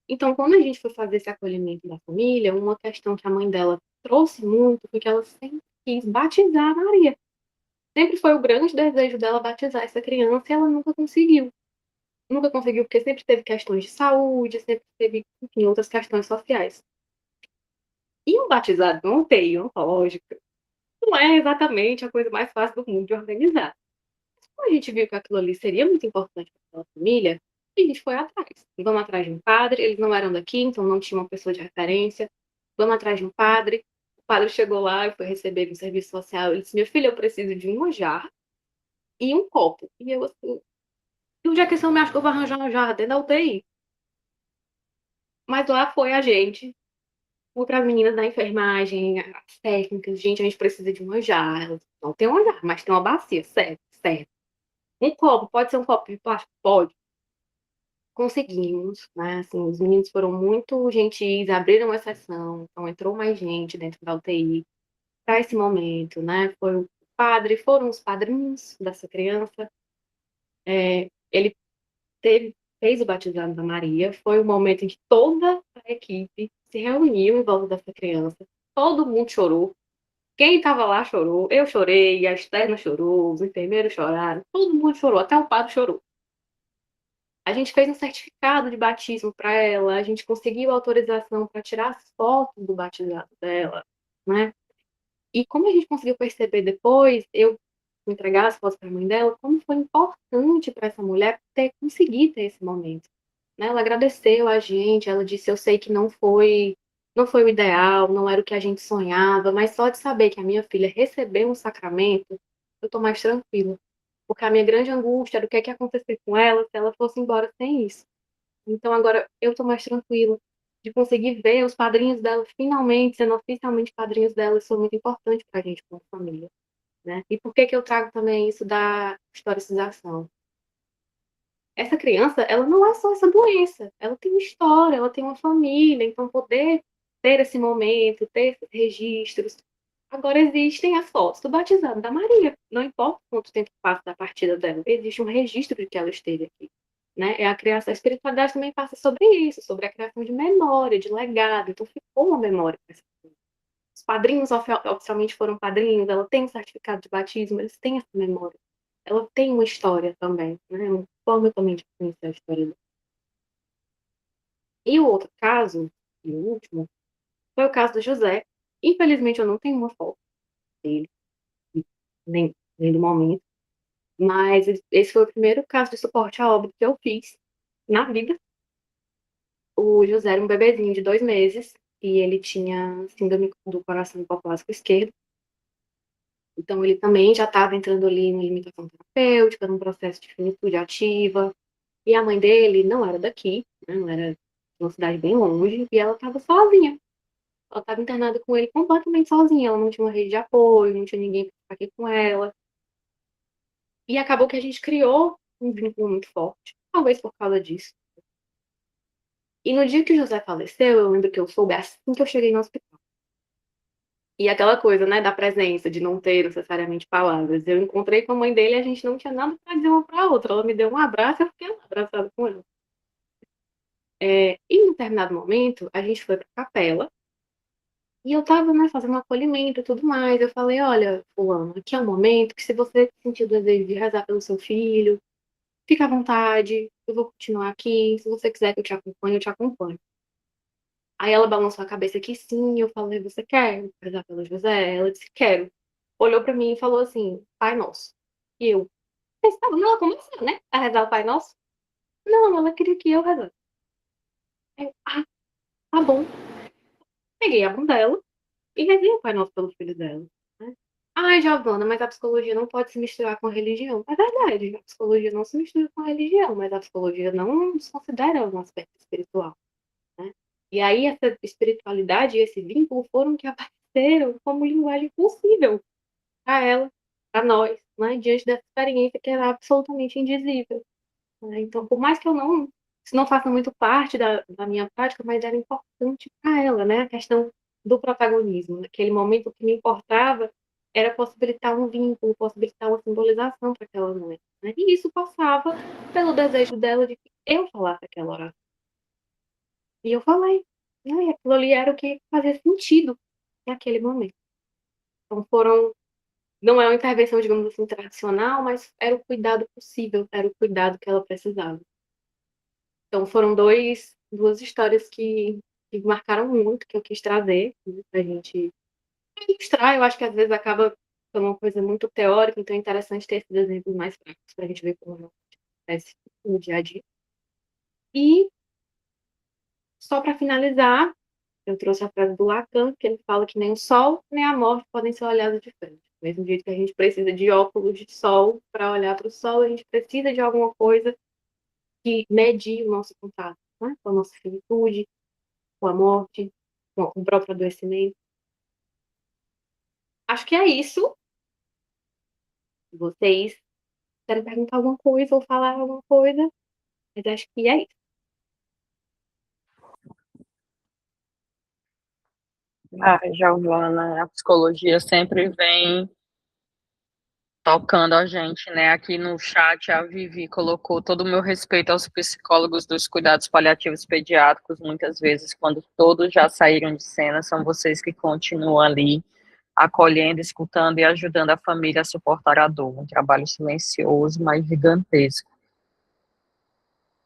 S2: Então, quando a gente foi fazer esse acolhimento da família, uma questão que a mãe dela trouxe muito foi que ela sempre quis batizar a Maria. Sempre foi o grande desejo dela batizar essa criança e ela nunca conseguiu. Nunca conseguiu porque sempre teve questões de saúde, sempre teve, enfim, outras questões sociais. E um batizado numa UTI oncológica não é exatamente a coisa mais fácil do mundo de organizar. Como a gente viu que aquilo ali seria muito importante para aquela família, a gente foi atrás. E vamos atrás de um padre, eles não eram daqui, então não tinha uma pessoa de referência. Vamos atrás de um padre. O padre chegou lá e foi receber um serviço social. Ele disse: minha filha, eu preciso de uma jarra e um copo. E eu assim, e onde é que esse homem acha que eu vou arranjar uma jarra dentro da UTI? Mas lá foi a gente, foi para as meninas da enfermagem, as técnicas, gente, a gente precisa de uma jarra. Não tem uma jarra, mas tem uma bacia, certo, certo. Um copo, pode ser um copo de plástico? Pode. Conseguimos, né, assim, os meninos foram muito gentis, abriram exceção, então entrou mais gente dentro da UTI para esse momento, né, foi o padre, foram os padrinhos dessa criança, ele fez o batizado da Maria, foi o momento em que toda a equipe se reuniu em volta dessa criança, todo mundo chorou, quem estava lá chorou, eu chorei, a externa chorou, os enfermeiros choraram, todo mundo chorou, até o padre chorou. A gente fez um certificado de batismo para ela, a gente conseguiu autorização para tirar as fotos do batizado dela, né? E como a gente conseguiu perceber depois, eu entregar as fotos para a mãe dela, como foi importante para essa mulher ter conseguido ter esse momento, né? Ela agradeceu a gente, ela disse: eu sei que não foi o ideal, não era o que a gente sonhava, mas só de saber que a minha filha recebeu um sacramento, eu estou mais tranquila. Porque a minha grande angústia era o que é que ia acontecer com ela se ela fosse embora sem isso. Então agora eu tô mais tranquila de conseguir ver os padrinhos dela finalmente sendo oficialmente padrinhos dela. Isso é muito importante pra gente como família, né? E por que que eu trago também isso da historicização? Essa criança, ela não é só essa doença, ela tem uma história, ela tem uma família, então poder ter esse momento, ter esses registros. Agora existem as fotos do batizado da Maria, não importa quanto tempo passa da partida dela, existe um registro de que ela esteve aqui, né? É a criação, a espiritualidade também passa sobre isso, sobre a criação de memória, de legado, então ficou uma memória para essa criança. Os padrinhos oficialmente foram padrinhos, ela tem um certificado de batismo, eles têm essa memória. Ela tem uma história também, né? Uma forma também de conhecer a história dela. E o outro caso, e o último, foi o caso do José. Infelizmente eu não tenho uma foto dele, nem do momento, mas esse foi o primeiro caso de suporte a óbito que eu fiz na vida. O José era um bebezinho de 2 meses e ele tinha síndrome do coração hipoplásico esquerdo. Então, ele também já estava entrando ali em limitação terapêutica, num processo de finitude ativa. E a mãe dele não era daqui, né? Ela era de uma cidade bem longe, e ela estava sozinha. Ela estava internada com ele completamente sozinha. Ela não tinha uma rede de apoio, não tinha ninguém para ficar aqui com ela. E acabou que a gente criou um vínculo muito forte, talvez por causa disso. E no dia que o José faleceu, eu lembro que eu soube assim que eu cheguei no hospital. E aquela coisa, né, da presença, de não ter necessariamente palavras. Eu encontrei com a mãe dele e a gente não tinha nada para dizer uma para a outra. Ela me deu um abraço e eu fiquei abraçada com ela. E em um determinado momento, a gente foi para a capela e eu tava, né, fazendo um acolhimento e tudo mais. Eu falei, olha, fulano, aqui é um momento que se você sentir o desejo de rezar pelo seu filho, fica à vontade, eu vou continuar aqui. Se você quiser que eu te acompanhe, eu te acompanho. Aí ela balançou a cabeça que sim, eu falei, você quer rezar pelo José? Ela disse, quero. Olhou pra mim e falou assim, Pai Nosso. E eu, pensava, não, ela começou, né, a rezar o Pai Nosso? Não, ela queria que eu rezasse. Tá bom. Peguei a mão dela e rezei o Pai Nosso pelo filho dela, né? Ai, Giovana, mas a psicologia não pode se misturar com a religião. É verdade, a psicologia não se mistura com a religião, mas a psicologia não desconsidera um aspecto espiritual, né? E aí essa espiritualidade e esse vínculo foram que apareceram como linguagem possível para ela, para nós, né? Diante dessa experiência que era absolutamente indizível, né? Então, por mais que eu não, isso não faça muito parte da minha prática, mas era importante para ela, né? A questão do protagonismo. Naquele momento, o que me importava era possibilitar um vínculo, possibilitar uma simbolização para aquela mãe, né? E isso passava pelo desejo dela de que eu falasse aquela oração. E eu falei, né? E aquilo ali era o que fazia sentido naquele momento. Então, não é uma intervenção, digamos assim, tradicional, mas era o cuidado possível, era o cuidado que ela precisava. Então, foram duas histórias que marcaram muito, que eu quis trazer, né, pra gente ilustrar. Eu acho que às vezes acaba sendo uma coisa muito teórica, então é interessante ter esses exemplos mais práticos para a gente ver como acontece no dia a dia. E, só para finalizar, eu trouxe a frase do Lacan, que ele fala que nem o sol nem a morte podem ser olhados de frente. Do mesmo jeito que a gente precisa de óculos de sol para olhar para o sol, a gente precisa de alguma coisa que medie o nosso contato, né, com a nossa finitude, com a morte, com o próprio adoecimento. Acho que é isso. Vocês querem perguntar alguma coisa ou falar alguma coisa, mas acho que é isso.
S1: Ah, Giovana, a psicologia sempre vem tocando a gente, né? Aqui no chat a Vivi colocou todo o meu respeito aos psicólogos dos cuidados paliativos pediátricos, muitas vezes quando todos já saíram de cena, são vocês que continuam ali acolhendo, escutando e ajudando a família a suportar a dor, um trabalho silencioso, mas gigantesco.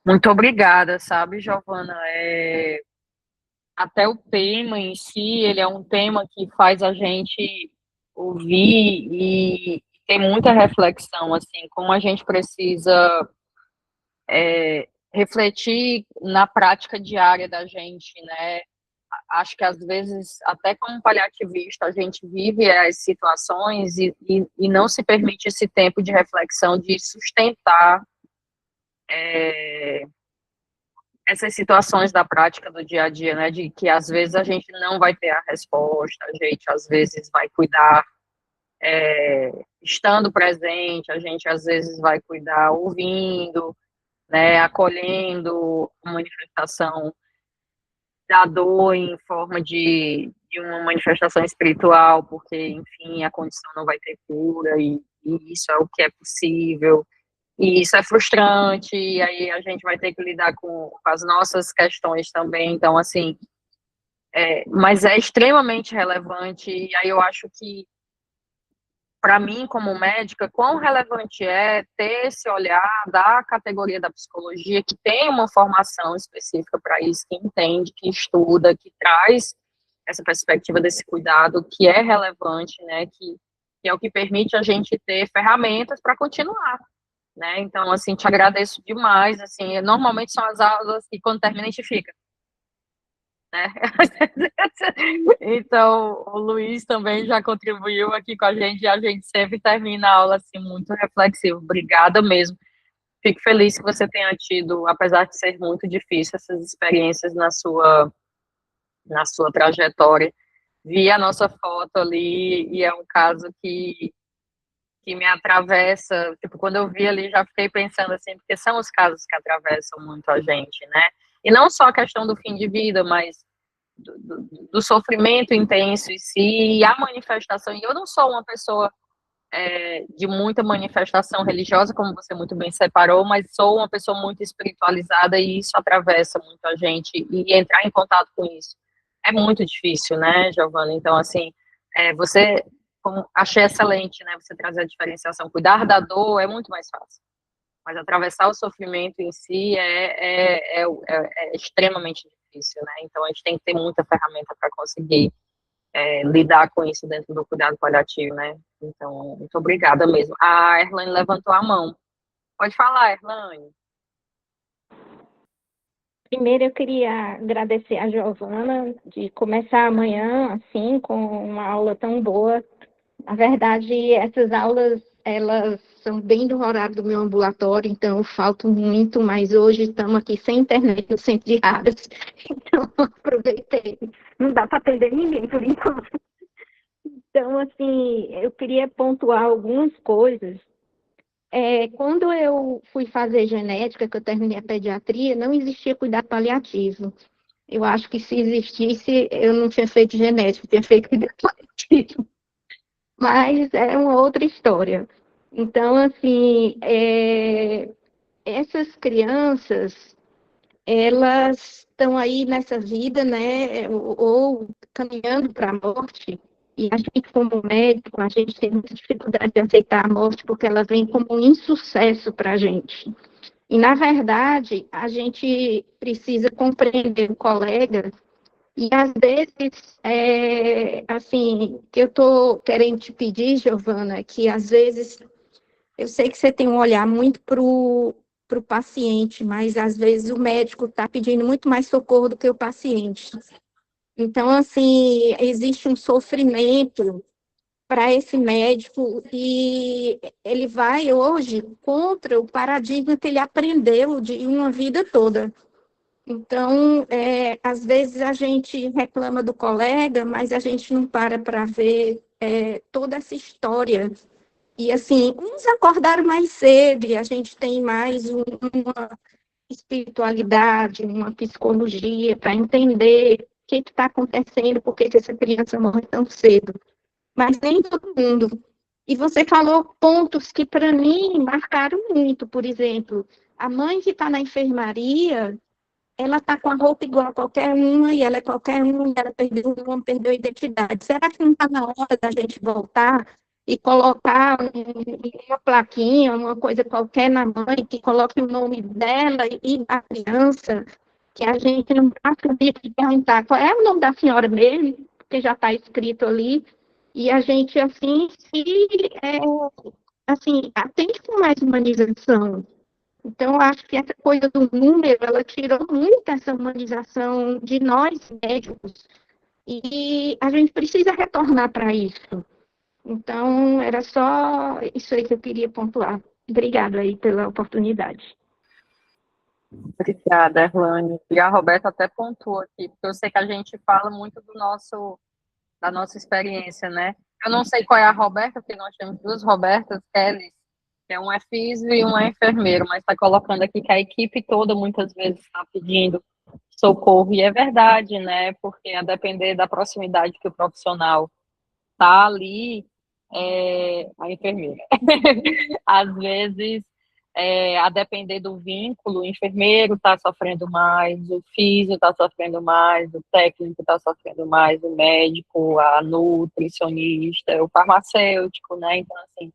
S1: Muito obrigada, sabe, Giovana? Até o tema em si, ele é um tema que faz a gente ouvir e ter muita reflexão, assim, como a gente precisa refletir na prática diária da gente, né? Acho que às vezes, até como paliativista, a gente vive as situações e não se permite esse tempo de reflexão, de sustentar essas situações da prática do dia a dia, né? De que às vezes a gente não vai ter a resposta, a gente às vezes vai cuidar estando presente, a gente às vezes vai cuidar ouvindo, né? Acolhendo a manifestação da dor em forma de uma manifestação espiritual, porque, enfim, a condição não vai ter cura e isso é o que é possível. E isso é frustrante, e aí a gente vai ter que lidar com as nossas questões também. Então, assim, mas é extremamente relevante, e aí eu acho que, para mim, como médica, quão relevante é ter esse olhar da categoria da psicologia, que tem uma formação específica para isso, que entende, que estuda, que traz essa perspectiva desse cuidado, que é relevante, né, que é o que permite a gente ter ferramentas para continuar, né? Então, assim, te agradeço demais, assim, normalmente são as aulas que quando termina a gente fica, né? Então, o Luiz também já contribuiu aqui com a gente e a gente sempre termina a aula, assim, muito reflexivo. Obrigada mesmo. Fico feliz que você tenha tido, apesar de ser muito difícil, essas experiências na sua trajetória. Vi a nossa foto ali e é um caso que me atravessa, tipo, quando eu vi ali, já fiquei pensando assim, porque são os casos que atravessam muito a gente, né? E não só a questão do fim de vida, mas do sofrimento intenso em si, e a manifestação. E eu não sou uma pessoa de muita manifestação religiosa, como você muito bem separou, mas sou uma pessoa muito espiritualizada e isso atravessa muito a gente, e entrar em contato com isso é muito difícil, né, Giovana? Então, assim, você, como, achei excelente, né, você trazer a diferenciação. Cuidar da dor é muito mais fácil, mas atravessar o sofrimento em si é extremamente difícil, né? Então, a gente tem que ter muita ferramenta para conseguir lidar com isso dentro do cuidado paliativo, né? Então, muito obrigada mesmo. A Erlane levantou a mão. Pode falar, Erlane.
S3: Primeiro, eu queria agradecer a Giovana de começar amanhã, assim, com uma aula tão boa. Na verdade, essas aulas, elas são bem do horário do meu ambulatório, então eu falto muito, mas hoje estamos aqui sem internet no centro de rádios, então aproveitei. Não dá para atender ninguém por enquanto. Então, assim, eu queria pontuar algumas coisas. Quando eu fui fazer genética, que eu terminei a pediatria, não existia cuidado paliativo. Eu acho que se existisse, eu não tinha feito genética, eu tinha feito cuidado paliativo. Mas é uma outra história. Então, assim, essas crianças, elas estão aí nessa vida, né, ou caminhando para a morte, e a gente, como médico, a gente tem muita dificuldade de aceitar a morte, porque ela vem como um insucesso para a gente. E, na verdade, a gente precisa compreender o colega, e às vezes, assim, que eu estou querendo te pedir, Giovana, que às vezes, eu sei que você tem um olhar muito para o paciente, mas às vezes o médico está pedindo muito mais socorro do que o paciente. Então, assim, existe um sofrimento para esse médico e ele vai hoje contra o paradigma que ele aprendeu de uma vida toda. Então, às vezes a gente reclama do colega, mas a gente não para ver toda essa história. E, assim, uns acordaram mais cedo e a gente tem mais uma espiritualidade, uma psicologia para entender o que está acontecendo, por que essa criança morre tão cedo. Mas nem todo mundo. E você falou pontos que, para mim, marcaram muito. Por exemplo, a mãe que está na enfermaria, ela está com a roupa igual a qualquer uma, e ela é qualquer uma, e ela perdeu o nome, perdeu a identidade. Será que não está na hora da gente voltar e colocar uma plaquinha, uma coisa qualquer na mãe, que coloque o nome dela e da criança, que a gente não acredita de perguntar qual é o nome da senhora mesmo, porque já está escrito ali, e a gente, assim, assim, atende com mais humanização. Então, eu acho que essa coisa do número, ela tirou muito essa humanização de nós médicos, e a gente precisa retornar para isso. Então, era só isso aí que eu queria pontuar. Obrigada aí pela oportunidade.
S1: Obrigada, Erlane. E a Roberta até pontuou aqui, porque eu sei que a gente fala muito da nossa experiência, né? Eu não sei qual é a Roberta, porque nós temos duas Robertas, Kelly, que é um é físico e um é enfermeiro, mas está colocando aqui que a equipe toda muitas vezes está pedindo socorro, e é verdade, né? Porque a depender da proximidade que o profissional está ali, a enfermeira. Às vezes, a depender do vínculo, o enfermeiro está sofrendo mais, o físico está sofrendo mais, o técnico está sofrendo mais, o médico, a nutricionista, o farmacêutico, né? Então, assim,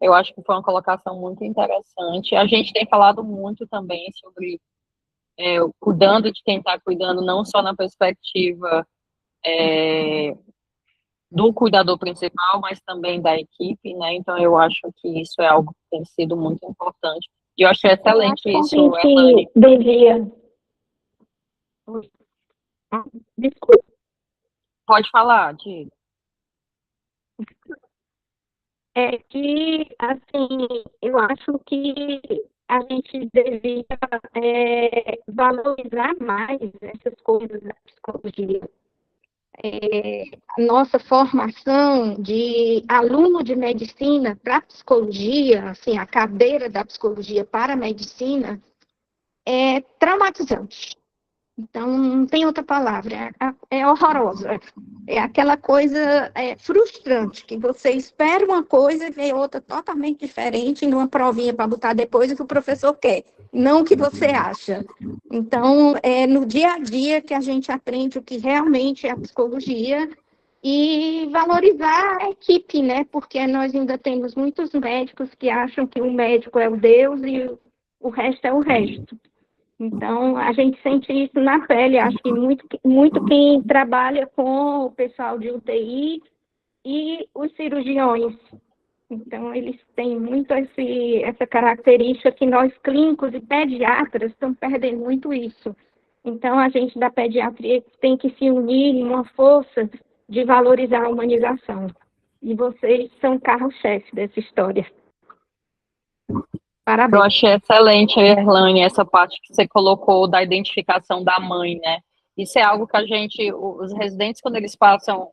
S1: eu acho que foi uma colocação muito interessante. A gente tem falado muito também sobre cuidando de quem está cuidando, não só na perspectiva do cuidador principal, mas também da equipe, né? Então, eu acho que isso é algo que tem sido muito importante. E eu achei excelente
S3: Eu acho
S1: isso,
S3: que a gente devia... Desculpa.
S1: Pode falar, Diego.
S3: É que, assim, eu acho que a gente devia valorizar mais essas coisas da psicologia. A nossa formação de aluno de medicina para psicologia, assim, a cadeira da psicologia para a medicina, é traumatizante. Então, não tem outra palavra, é horrorosa. É aquela coisa frustrante, que você espera uma coisa e vê outra totalmente diferente numa provinha para botar depois o que o professor quer, não o que você acha. Então, é no dia a dia que a gente aprende o que realmente é a psicologia e valorizar a equipe, né? Porque nós ainda temos muitos médicos que acham que o médico é o Deus e o resto é o resto. Então, a gente sente isso na pele. Acho que muito quem trabalha com o pessoal de UTI e os cirurgiões. Então, eles têm muito essa característica que nós clínicos e pediatras estamos perdendo muito isso. Então, a gente da pediatria tem que se unir em uma força de valorizar a humanização. E vocês são o carro-chefe dessa história.
S1: Eu
S3: Parabéns.
S1: achei excelente, Erlane, essa parte que você colocou da identificação da mãe, né? Isso é algo que a gente, os residentes, quando eles passam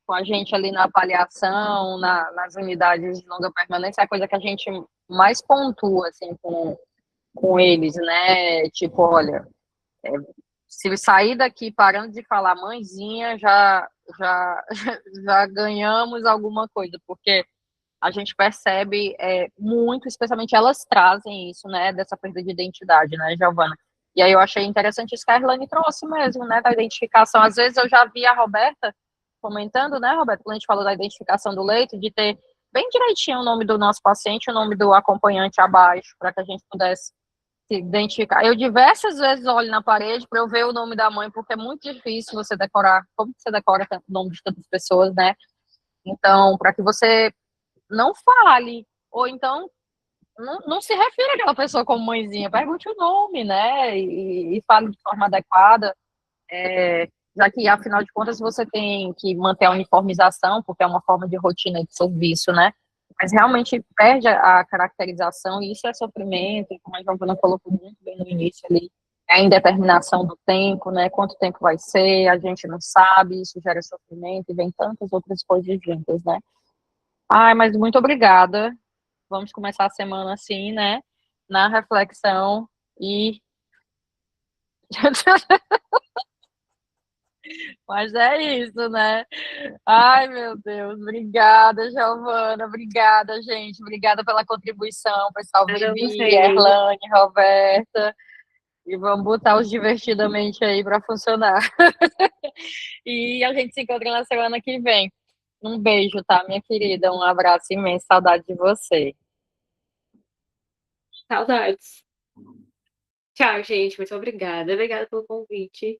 S1: com a gente ali na avaliação, nas unidades de longa permanência, é a coisa que a gente mais pontua, assim, com eles, né? Tipo, olha, se sair daqui parando de falar mãezinha, já, já ganhamos alguma coisa, porque a gente percebe muito, especialmente elas trazem isso, né, dessa perda de identidade, né, Giovana? E aí eu achei interessante isso que a Erlane trouxe mesmo, né, da identificação. Às vezes eu já vi a Roberta comentando, né, Roberta, quando a gente falou da identificação do leito, de ter bem direitinho o nome do nosso paciente, o nome do acompanhante abaixo, para que a gente pudesse se identificar. Eu diversas vezes olho na parede para eu ver o nome da mãe, porque é muito difícil você decorar, como você decora o nome de tantas pessoas, né? Então, para que você não fale, ou então não se refira àquela pessoa como mãezinha, pergunte o nome, né? E fale de forma adequada, já que, afinal de contas, você tem que manter a uniformização, porque é uma forma de rotina de serviço, né? Mas realmente perde a caracterização, e isso é sofrimento, e como a Giovana colocou muito bem no início ali, é a indeterminação do tempo, né? Quanto tempo vai ser, a gente não sabe, isso gera sofrimento, e vem tantas outras coisas juntas, né? Ai, mas muito obrigada. Vamos começar a semana assim, né? Na reflexão e. Mas é isso, né? Ai, meu Deus. Obrigada, Giovana. Obrigada, gente. Obrigada pela contribuição, pessoal.
S2: Obrigada a
S1: Vivi,
S2: vocês.
S1: Erlane, Roberta. E vamos botar os divertidamente aí para funcionar. E a gente se encontra na semana que vem. Um beijo, tá, minha querida? Um abraço imenso. Saudade de você.
S2: Saudades. Tchau, gente. Muito obrigada. Obrigada pelo convite.